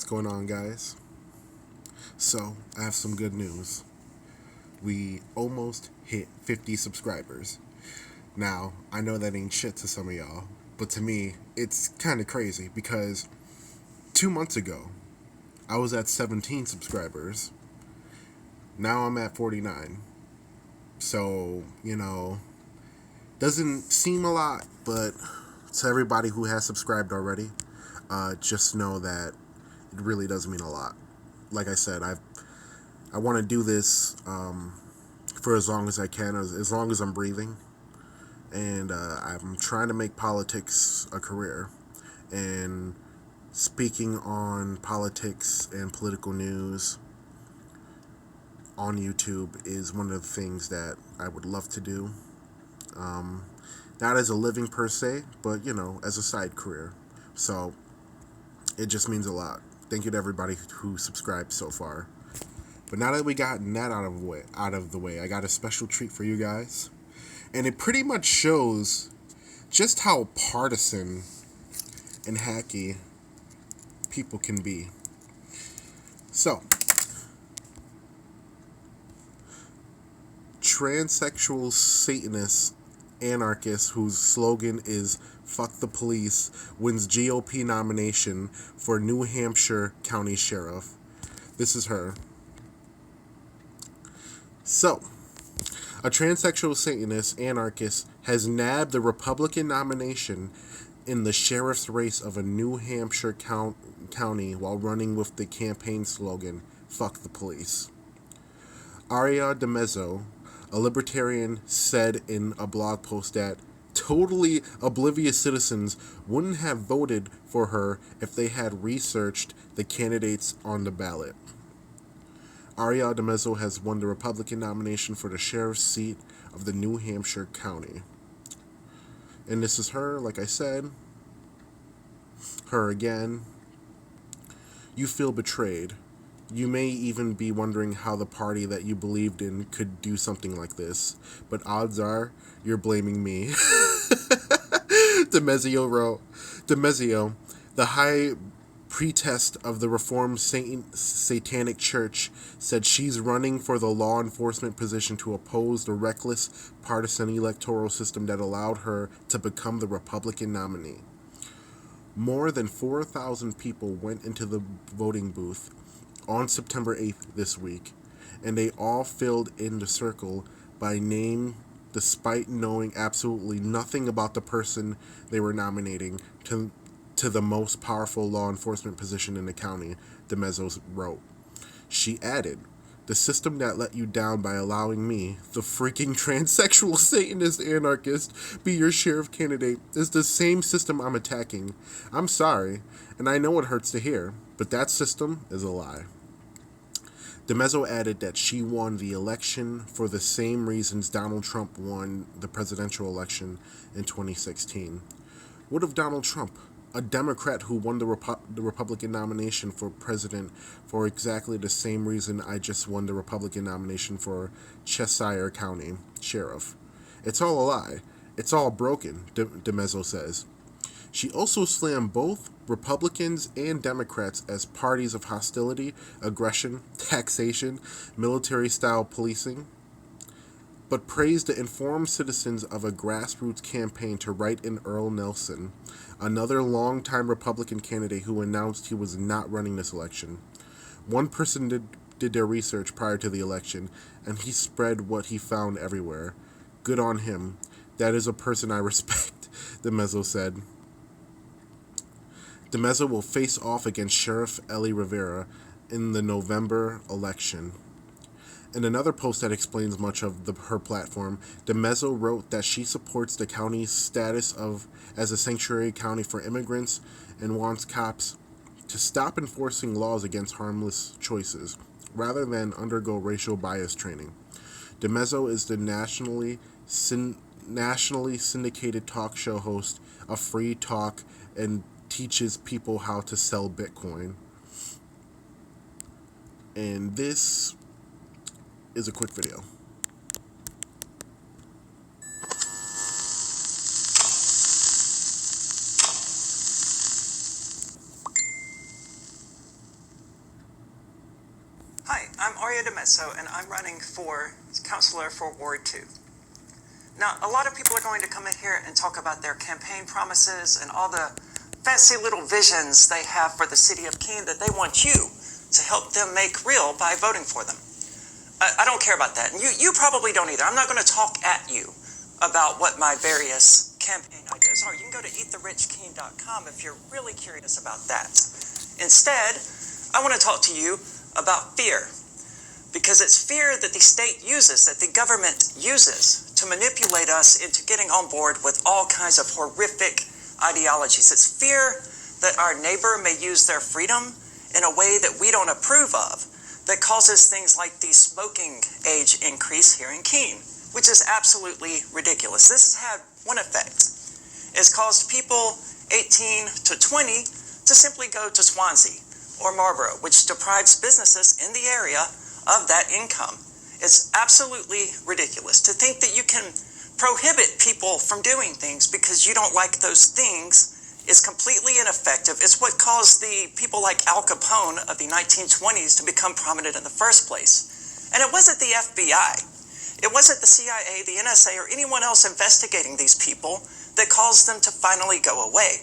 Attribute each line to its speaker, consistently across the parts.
Speaker 1: What's going on, guys? So, I have some good news. We almost hit 50 subscribers. Now, I know that ain't shit to some of y'all, but to me, it's kind of crazy because 2 months ago, I was at 17 subscribers. Now I'm at 49. So, doesn't seem a lot, but to everybody who has subscribed already, just know that it really does mean a lot. Like I said, I want to do this for as long as I can, as long as I'm breathing, and I'm trying to make politics a career. And speaking on politics and political news on YouTube is one of the things that I would love to do. Not as a living per se, but as a side career. So it just means a lot. Thank you to everybody who subscribed so far. But now that we gotten that out of the way, I got a special treat for you guys. And it pretty much shows just how partisan and hacky people can be. So, transsexual Satanist anarchist whose slogan is "Fuck the Police" wins GOP nomination for New Hampshire County Sheriff. This is her. So, a transsexual Satanist anarchist has nabbed the Republican nomination in the sheriff's race of a New Hampshire county while running with the campaign slogan, "Fuck the Police." Aria DiMezzo, a libertarian, said in a blog post that totally oblivious citizens wouldn't have voted for her if they had researched the candidates on the ballot. Aria DiMezzo has won the Republican nomination for the sheriff's seat of the New Hampshire county. And this is her, like I said. Her again. You feel betrayed. You may even be wondering how the party that you believed in could do something like this, but odds are you're blaming me. DiMezzo wrote. DiMezzo, the high priestess of the Reformed Satanic Church, said she's running for the law enforcement position to oppose the reckless partisan electoral system that allowed her to become the Republican nominee. More than 4,000 people went into the voting booth on September 8th this week, and they all filled in the circle by name despite knowing absolutely nothing about the person they were nominating to the most powerful law enforcement position in the county, DiMezzo wrote. She added, "The system that let you down by allowing me, the freaking transsexual Satanist anarchist, be your sheriff candidate is the same system I'm attacking. I'm sorry, and I know it hurts to hear, but that system is a lie." DiMezzo added that she won the election for the same reasons Donald Trump won the presidential election in 2016. What of Donald Trump, a Democrat who won the Republican nomination for president for exactly the same reason I just won the Republican nomination for Cheshire County Sheriff? It's all a lie. It's all broken, DiMezzo says. She also slammed both Republicans and Democrats as parties of hostility, aggression, taxation, military-style policing, but praised the informed citizens of a grassroots campaign to write in Earl Nelson, another longtime Republican candidate who announced he was not running this election. One person did their research prior to the election, and he spread what he found everywhere. Good on him. That is a person I respect, DiMezzo said. DiMezzo will face off against Sheriff Ellie Rivera in the November election. In another post that explains much of her platform, DiMezzo wrote that she supports the county's status as a sanctuary county for immigrants and wants cops to stop enforcing laws against harmless choices, rather than undergo racial bias training. DiMezzo is the nationally syndicated talk show host of Free Talk and teaches people how to sell Bitcoin. And this is a quick video.
Speaker 2: Hi, I'm Aria DiMezzo, and I'm running for councilor for Ward 2. Now, a lot of people are going to come in here and talk about their campaign promises and all the fancy little visions they have for the city of Keene that they want you to help them make real by voting for them. I don't care about that, and you probably don't either. I'm not going to talk at you about what my various campaign ideas are. You can go to eattherich.keene.com if you're really curious about that. Instead, I want to talk to you about fear, because it's fear that the state uses, that the government uses to manipulate us into getting on board with all kinds of horrific ideologies. It's fear that our neighbor may use their freedom in a way that we don't approve of, that causes things like the smoking age increase here in Keene, which is absolutely ridiculous. This has had one effect. It's caused people 18 to 20 to simply go to Swansea or Marlborough, which deprives businesses in the area of that income. It's absolutely ridiculous to think that you can prohibit people from doing things because you don't like those things is completely ineffective. It's what caused the people like Al Capone of the 1920s to become prominent in the first place. And it wasn't the FBI. It wasn't the CIA, the NSA, or anyone else investigating these people that caused them to finally go away.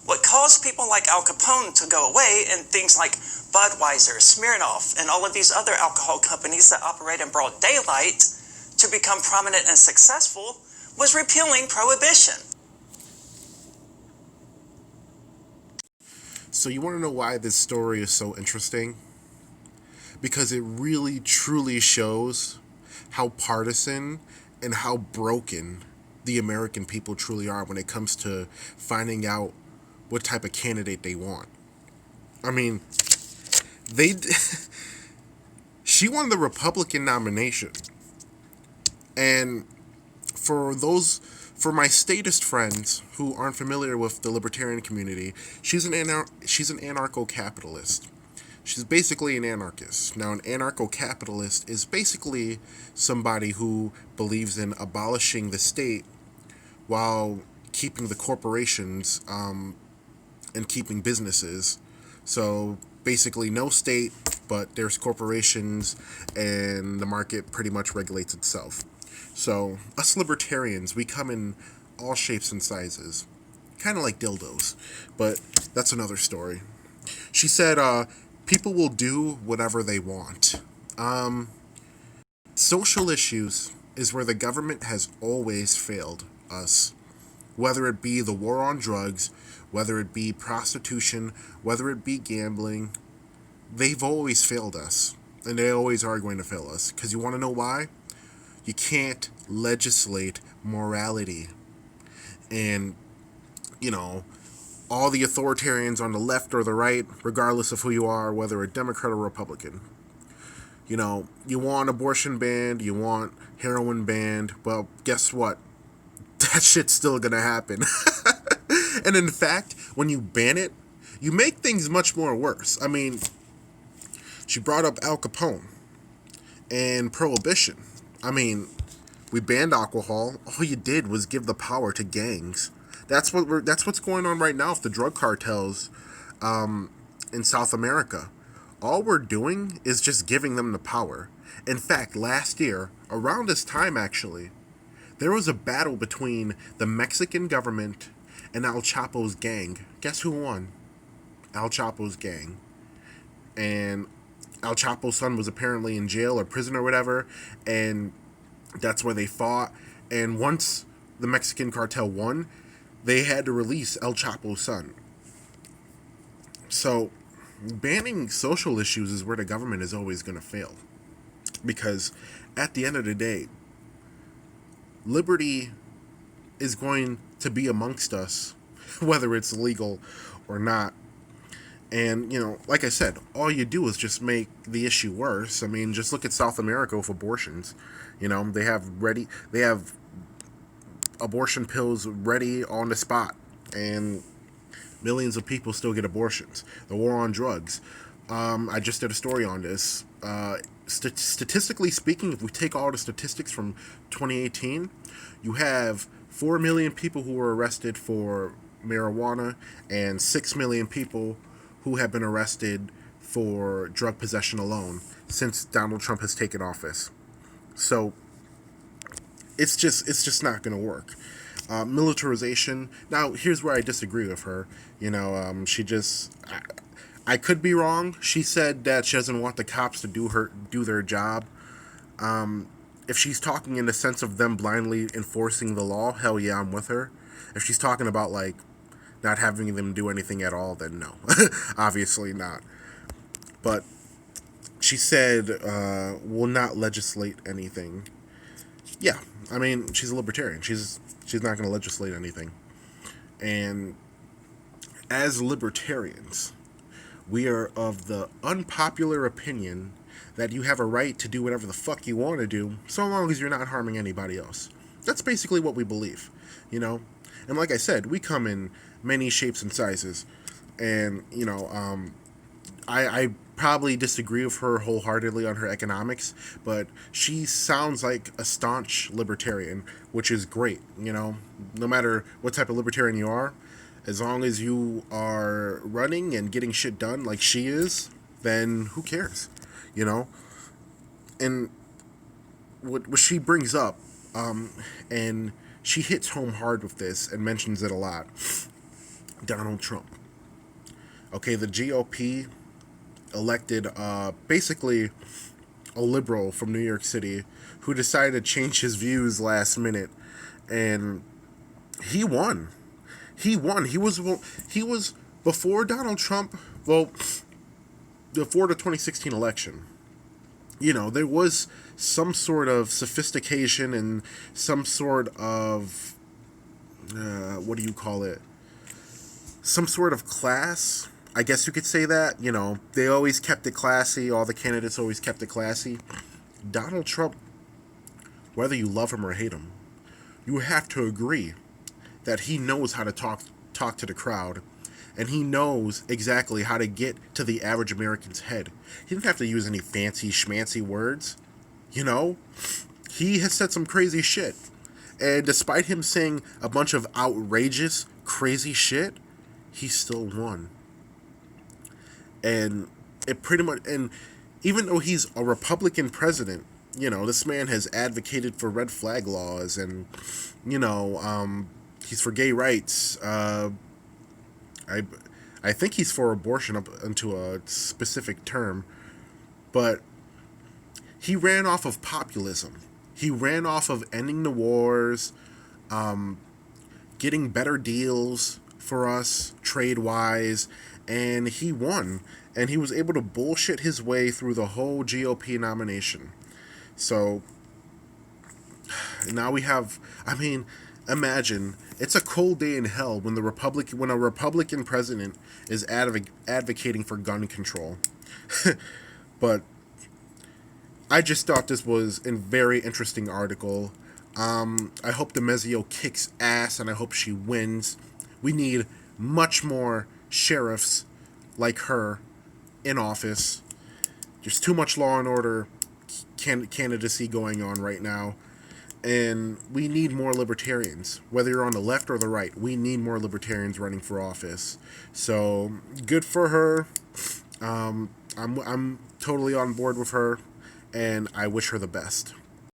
Speaker 2: What caused people like Al Capone to go away, and things like Budweiser, Smirnoff, and all of these other alcohol companies that operate in broad daylight to become prominent and successful, was repealing prohibition.
Speaker 1: So you want to know why this story is so interesting? Because it really, truly shows how partisan and how broken the American people truly are when it comes to finding out what type of candidate they want. I mean, she won the Republican nomination. And for my statist friends who aren't familiar with the libertarian community, she's an anarcho-capitalist. She's basically an anarchist. Now, an anarcho-capitalist is basically somebody who believes in abolishing the state while keeping the corporations and keeping businesses. So basically no state, but there's corporations, and the market pretty much regulates itself. So us libertarians, we come in all shapes and sizes, kind of like dildos, but that's another story. She said, people will do whatever they want. Social issues is where the government has always failed us. Whether it be the war on drugs, whether it be prostitution, whether it be gambling, they've always failed us. And they always are going to fail us. Because you want to know why? You can't legislate morality. And, all the authoritarians on the left or the right, regardless of who you are, whether a Democrat or Republican, you want abortion banned, you want heroin banned, well, guess what? That shit's still gonna happen. And in fact, when you ban it, you make things much more worse. I mean, she brought up Al Capone and prohibition. I mean, we banned alcohol. All you did was give the power to gangs. That's what's going on right now with the drug cartels in South America. All we're doing is just giving them the power. In fact, last year, around this time actually, there was a battle between the Mexican government and Al Chapo's gang. Guess who won? Al Chapo's gang. And Al Chapo's son was apparently in jail or prison or whatever, and that's where they fought. And once the Mexican cartel won, they had to release El Chapo's son. So, banning social issues is where the government is always going to fail. Because at the end of the day, liberty is going to be amongst us, whether it's legal or not. And, like I said, all you do is just make the issue worse. I mean, just look at South America with abortions. They have abortion pills ready on the spot, and millions of people still get abortions. The war on drugs. I just did a story on this. Statistically speaking, if we take all the statistics from 2018, you have 4 million people who were arrested for marijuana and 6 million people who have been arrested for drug possession alone since Donald Trump has taken office. So it's just not going to work. Militarization. Now, here's where I disagree with her. She just. I could be wrong. She said that she doesn't want the cops to do their job. If she's talking in the sense of them blindly enforcing the law, hell yeah, I'm with her. If she's talking about like not having them do anything at all, then no, obviously not. But she said will not legislate anything. Yeah, I mean she's a libertarian. She's not going to legislate anything. And as libertarians, we are of the unpopular opinion that you have a right to do whatever the fuck you want to do, so long as you're not harming anybody else. That's basically what we believe, And like I said, we come in many shapes and sizes, and I probably disagree with her wholeheartedly on her economics, but she sounds like a staunch libertarian, which is great. No matter what type of libertarian you are, as long as you are running and getting shit done like she is, then who cares? And what she brings up, and she hits home hard with this and mentions it a lot. Donald Trump. Okay, the GOP elected basically a liberal from New York City who decided to change his views last minute, and he won. He won. He was before Donald Trump. Well, before the 2016 election, there was some sort of sophistication and some sort of what do you call it? Some sort of class. I guess you could say that. They always kept it classy. All the candidates always kept it classy. Donald Trump, whether you love him or hate him, you have to agree that he knows how to talk to the crowd, and he knows exactly how to get to the average American's head. He didn't have to use any fancy schmancy words. He has said some crazy shit, and despite him saying a bunch of outrageous, crazy shit, he still won. And it pretty much, and even though he's a Republican president, this man has advocated for red flag laws, and he's for gay rights. I think he's for abortion up into a specific term, but he ran off of populism. He ran off of ending the wars, getting better deals for us trade-wise, and he won. And he was able to bullshit his way through the whole GOP nomination. So now we have, imagine, it's a cold day in hell when a Republican president is advocating for gun control. But I just thought this was a very interesting article. I hope DiMezzo kicks ass, and I hope she wins. We need much more sheriffs like her in office. There's too much law and order candidacy going on right now. And we need more libertarians. Whether you're on the left or the right, we need more libertarians running for office. So, good for her. I'm totally on board with her, and I wish her the best.